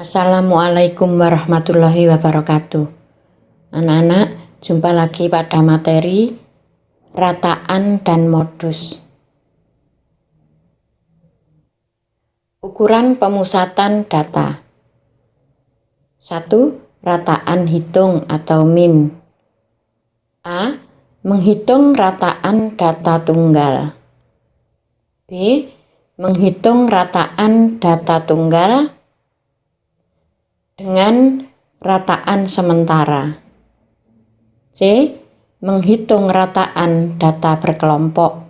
Assalamualaikum warahmatullahi wabarakatuh. Anak-anak, jumpa lagi pada materi rataan dan modus. Ukuran pemusatan data. 1. Rataan hitung atau min. A. Menghitung rataan data tunggal. B. Menghitung rataan data tunggal dengan rataan sementara. C. Menghitung rataan data berkelompok.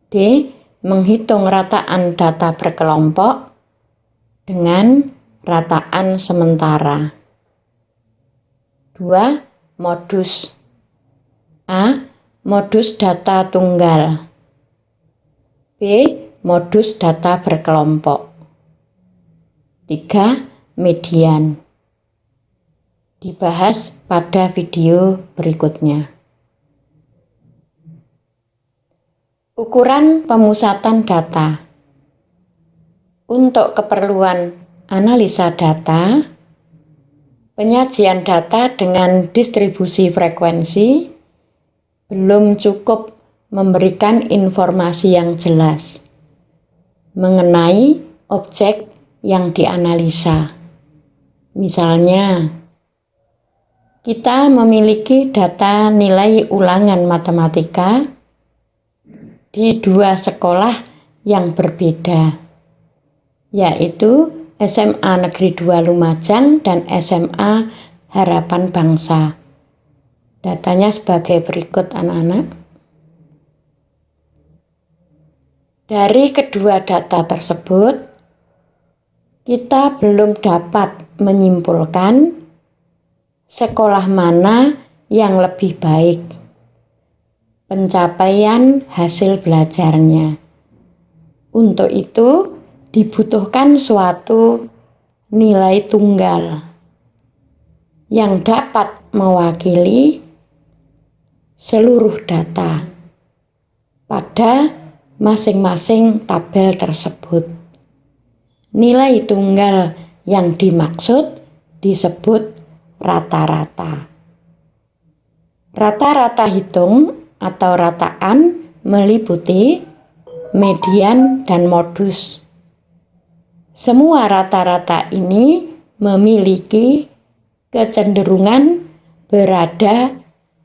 D. Menghitung rataan data berkelompok dengan rataan sementara. 2. Modus. A. Modus data tunggal. B. Modus data berkelompok. 3. Median. Dibahas pada video berikutnya. Ukuran pemusatan data. Untuk keperluan analisa data, penyajian data dengan distribusi frekuensi belum cukup memberikan informasi yang jelas mengenai objek yang dianalisa. Misalnya, kita memiliki data nilai ulangan matematika di dua sekolah yang berbeda, yaitu SMA Negeri 2 Lumajang dan SMA Harapan Bangsa. Datanya sebagai berikut, anak-anak. Dari kedua data tersebut, kita belum dapat menyimpulkan sekolah mana yang lebih baik pencapaian hasil belajarnya. Untuk itu dibutuhkan suatu nilai tunggal yang dapat mewakili seluruh data pada masing-masing tabel tersebut. Nilai tunggal yang dimaksud disebut rata-rata. Rata-rata hitung atau rataan meliputi median dan modus. Semua rata-rata ini memiliki kecenderungan berada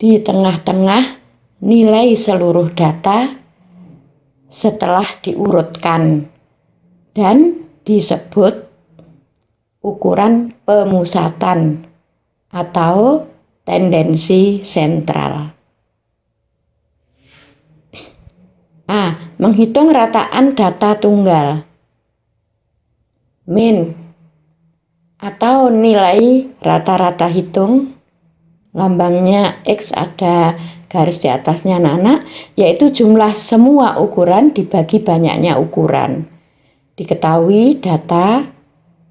di tengah-tengah nilai seluruh data setelah diurutkan dan disebut ukuran pemusatan atau tendensi sentral. A. Menghitung rataan data tunggal. Min atau nilai rata-rata hitung, lambangnya X ada garis di atasnya, anak-anak, yaitu jumlah semua ukuran dibagi banyaknya ukuran. Diketahui data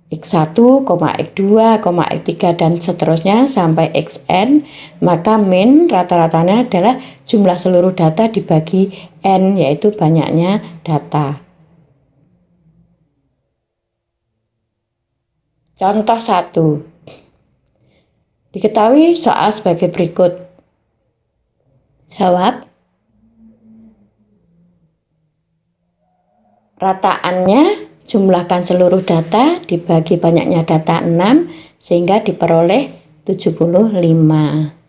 X1, X2, X3 dan seterusnya sampai Xn, maka min rata-ratanya adalah jumlah seluruh data dibagi N, yaitu banyaknya data. Contoh 1. Diketahui soal sebagai berikut. Jawab. Rataannya jumlahkan seluruh data dibagi banyaknya data 6 sehingga diperoleh 75.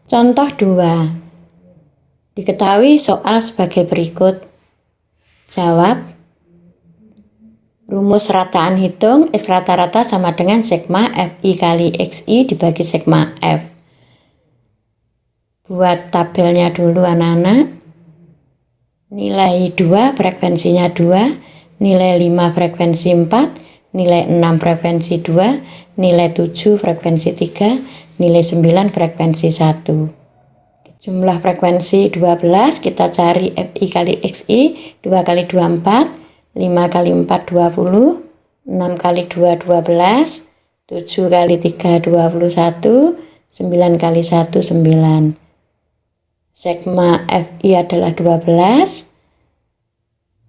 Contoh 2. Diketahui soal sebagai berikut. Jawab. Rumus rataan hitung X rata-rata sama dengan sigma Fi kali Xi dibagi sigma F. Buat tabelnya dulu, anak-anak. Nilai 2 frekuensinya 2. Nilai 5 frekuensi 4, nilai 6 frekuensi 2, nilai 7 frekuensi 3, nilai 9 frekuensi 1. Jumlah frekuensi 12, kita cari Fi kali Xi, 2 kali 2 4, 5 kali 4 20, 6 kali 2 12, 7 kali 3 21, 9 kali 1 9. Sigma Fi adalah 12.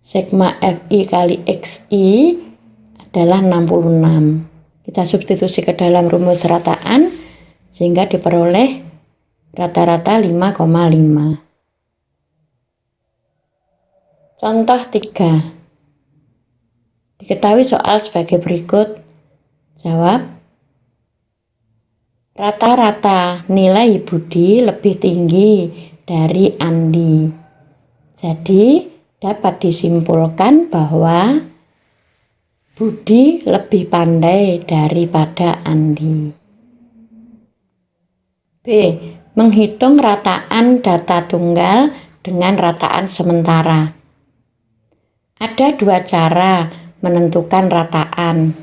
Sigma Fi kali Xi adalah 66. Kita substitusi ke dalam rumus rataan sehingga diperoleh rata-rata 5,5. Contoh 3. Diketahui soal sebagai berikut. Jawab. Rata-rata nilai Budi lebih tinggi dari Andi. Jadi dapat disimpulkan bahwa Budi lebih pandai daripada Andi. B. Menghitung rataan data tunggal dengan rataan sementara. Ada dua cara menentukan rataan.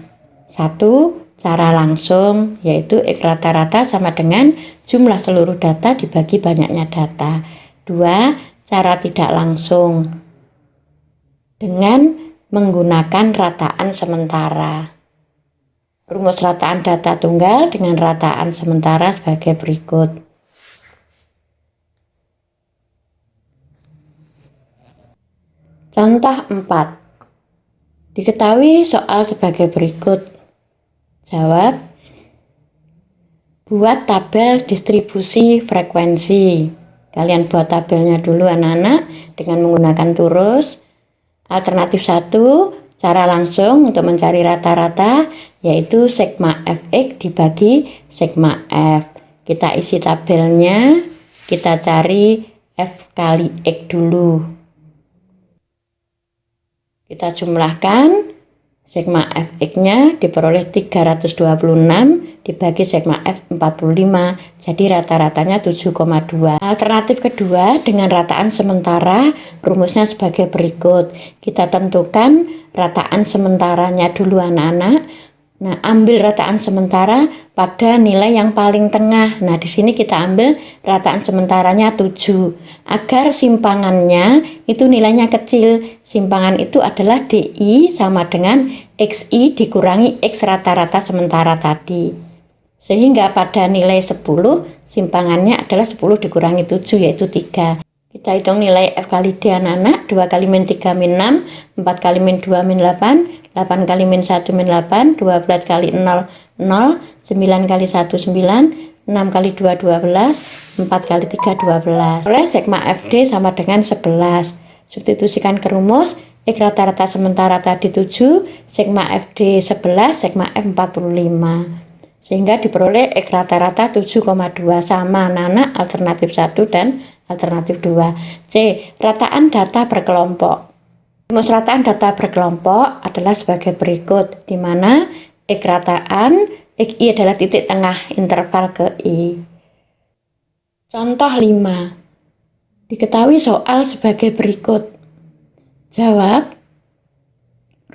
Satu, cara langsung, yaitu X rata-rata sama dengan jumlah seluruh data dibagi banyaknya data. Dua, cara tidak langsung dengan menggunakan rataan sementara. Rumus rataan data tunggal dengan rataan sementara sebagai berikut. Contoh 4. Diketahui soal sebagai berikut. Jawab. Buat tabel distribusi frekuensi. Kalian buat tabelnya dulu anak-anak dengan menggunakan turus. Alternatif 1, cara langsung untuk mencari rata-rata, yaitu sigma fx dibagi sigma f. Kita isi tabelnya, kita cari f kali x dulu. Kita jumlahkan, sigma fx-nya diperoleh 326 dibagi sigma f 45, jadi rata-ratanya 7,2. Alternatif kedua dengan rataan sementara, rumusnya sebagai berikut. Kita tentukan rataan sementaranya dulu anak-anak. Nah, ambil rataan sementara pada nilai yang paling tengah. Nah, di sini kita ambil rataan sementaranya 7. Agar simpangannya itu nilainya kecil. Simpangan itu adalah DI sama dengan XI dikurangi X rata-rata sementara tadi. Sehingga pada nilai 10, simpangannya adalah 10 dikurangi 7, yaitu 3. Kita hitung nilai F kali D anak-anak. 2 kali min 3 min 6, 4 kali min 2 min 8, 8 kali min 1 min 8, 12 kali 0, 0, 9 kali 1, 9, 6 kali 2, 12, 4 kali 3, 12. Oleh sigma FD sama dengan 11. Substitusikan ke rumus, X rata-rata sementara tadi 7, sigma FD 11, sigma F 45. Sehingga diperoleh X rata-rata 7,2 sama anak-anak alternatif 1 dan alternatif 2. C. Rataan data berkelompok. Rumus rataan data berkelompok adalah sebagai berikut, di mana X rataan, XI adalah titik tengah interval ke I. Contoh 5. Diketahui soal sebagai berikut. Jawab.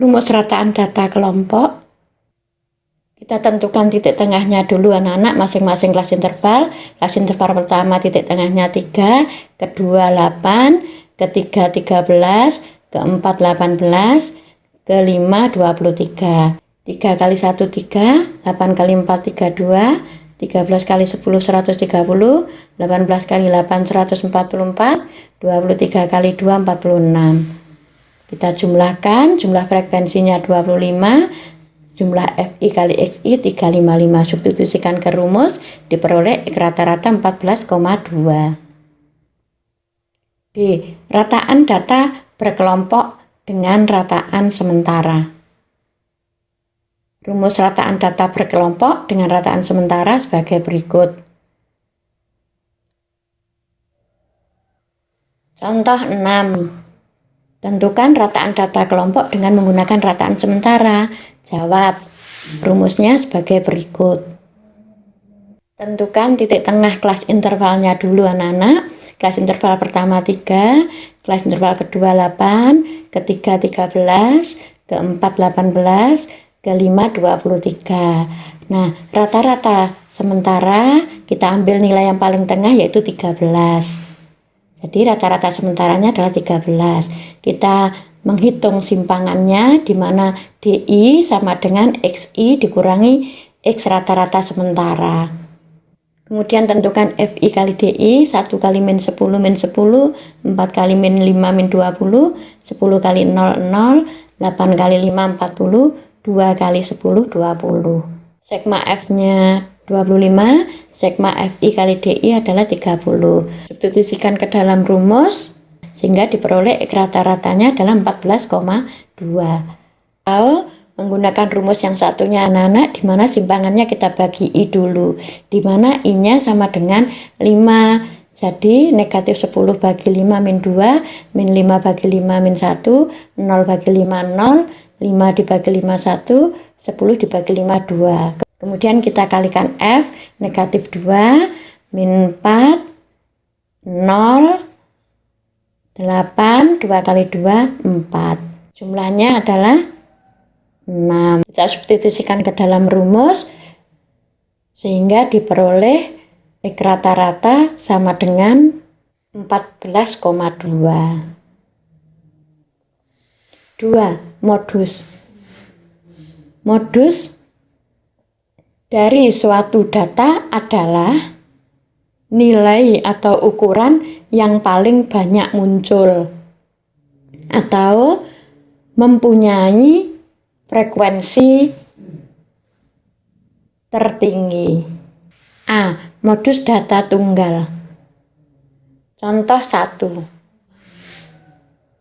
Rumus rataan data kelompok. Kita tentukan titik tengahnya dulu anak-anak masing-masing kelas interval. Kelas interval pertama titik tengahnya 3, kedua 8, ketiga 13, keempat 18, kelima 23. 3 kali 1 3, 8 kali 4 32, 13 kali 10 130, 18 kali 8 144, 23 kali 2 46. Kita jumlahkan, jumlah frekuensinya 25, jumlah FI kali XI 355. Substitusikan ke rumus, diperoleh X rata-rata 14,2. D. Rataan data berkelompok dengan rataan sementara. Rumus rataan data berkelompok dengan rataan sementara sebagai berikut. Contoh 6. Tentukan rataan data kelompok dengan menggunakan rataan sementara. Jawab. Rumusnya sebagai berikut. Tentukan titik tengah kelas intervalnya dulu anak-anak. Kelas interval pertama 3, kelas interval kedua 8, ketiga 13, keempat 18, kelima 23. Nah, rata-rata sementara kita ambil nilai yang paling tengah yaitu 13. Jadi rata-rata sementaranya adalah 13. Kita menghitung simpangannya di mana DI sama dengan XI dikurangi X rata-rata sementara. Kemudian tentukan FI kali DI, 1 kali min 10 min 10, 4 kali min 5 min 20, 10 kali 0 0, 8 kali 5 40, 2 kali 10 20. Sigma F-nya 25, sigma FI kali DI adalah 30. Substitusikan ke dalam rumus sehingga diperoleh X rata-ratanya adalah 14,2. Atau menggunakan rumus yang satunya anak-anak, di mana simpangannya kita bagi I dulu, di mana I-nya sama dengan 5. Jadi negatif 10 bagi 5 min 2, min 5 bagi 5 min 1, 0 bagi 5 0, 5 dibagi 5 1, 10 dibagi 5 2. Kemudian kita kalikan F, negatif 2, min 4, 0, 8, 2 kali 2, 4. Jumlahnya adalah 6. Kita substitusikan ke dalam rumus sehingga diperoleh X rata-rata sama dengan 14,2. 2. Modus. Modus dari suatu data adalah nilai atau ukuran yang paling banyak muncul atau mempunyai frekuensi tertinggi. A. Modus data tunggal. Contoh 1.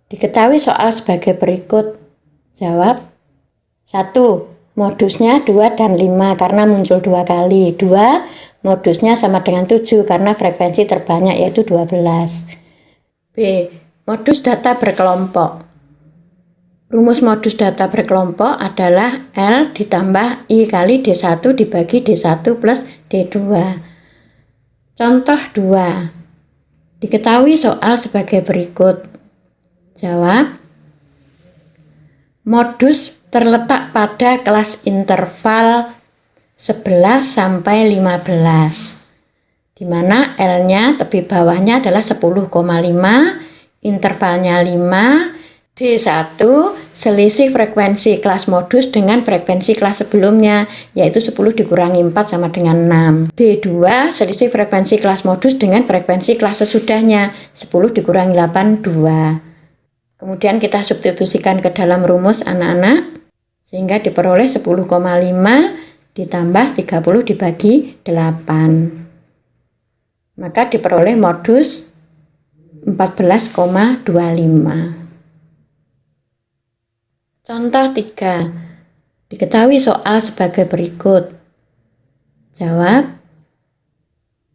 Diketahui soal sebagai berikut. Jawab. 1. Modusnya 2 dan 5 karena muncul 2 kali. 2. Modusnya sama dengan 7 karena frekuensi terbanyak yaitu 12. B. Modus data berkelompok. Rumus modus data berkelompok adalah L ditambah I kali D1 dibagi D1 plus D2. Contoh 2. Diketahui soal sebagai berikut. Jawab. Modus terletak pada kelas interval 11 sampai 15. Di mana L-nya tepi bawahnya adalah 10,5, intervalnya 5. D1 selisih frekuensi kelas modus dengan frekuensi kelas sebelumnya, yaitu 10 dikurangi 4 sama dengan 6. D2 selisih frekuensi kelas modus dengan frekuensi kelas sesudahnya, 10 dikurangi 8, 2. Kemudian kita substitusikan ke dalam rumus anak-anak, sehingga diperoleh 10,5 ditambah 30 dibagi 8. Maka diperoleh modus 14,25. Contoh 3. Diketahui soal sebagai berikut. Jawab.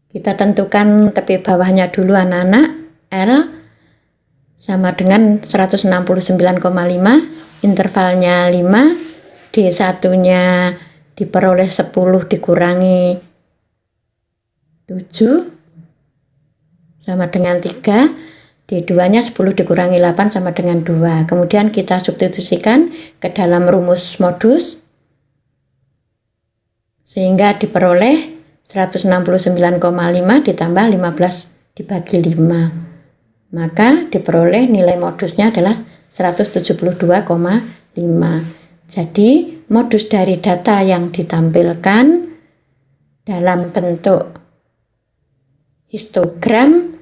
Kita tentukan tepi bawahnya dulu anak-anak. L sama dengan 169,5, intervalnya 5, D1-nya diperoleh 10 dikurangi 7 sama dengan 3. D2-nya 10 dikurangi 8 sama dengan 2. Kemudian kita substitusikan ke dalam rumus modus sehingga diperoleh 169,5 ditambah 15 dibagi 5. Maka diperoleh nilai modusnya adalah 172,5. Jadi modus dari data yang ditampilkan dalam bentuk histogram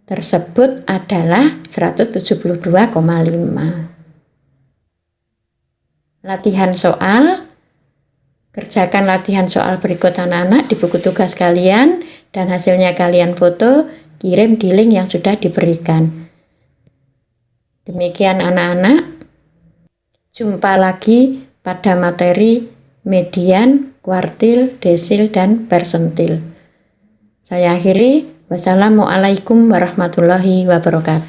tersebut adalah 172,5. Latihan soal. Kerjakan latihan soal berikut anak-anak di buku tugas kalian dan hasilnya kalian foto, kirim di link yang sudah diberikan. Demikian anak-anak. Jumpa lagi pada materi median, kuartil, desil, dan persentil. Saya akhiri. Wassalamualaikum warahmatullahi wabarakatuh.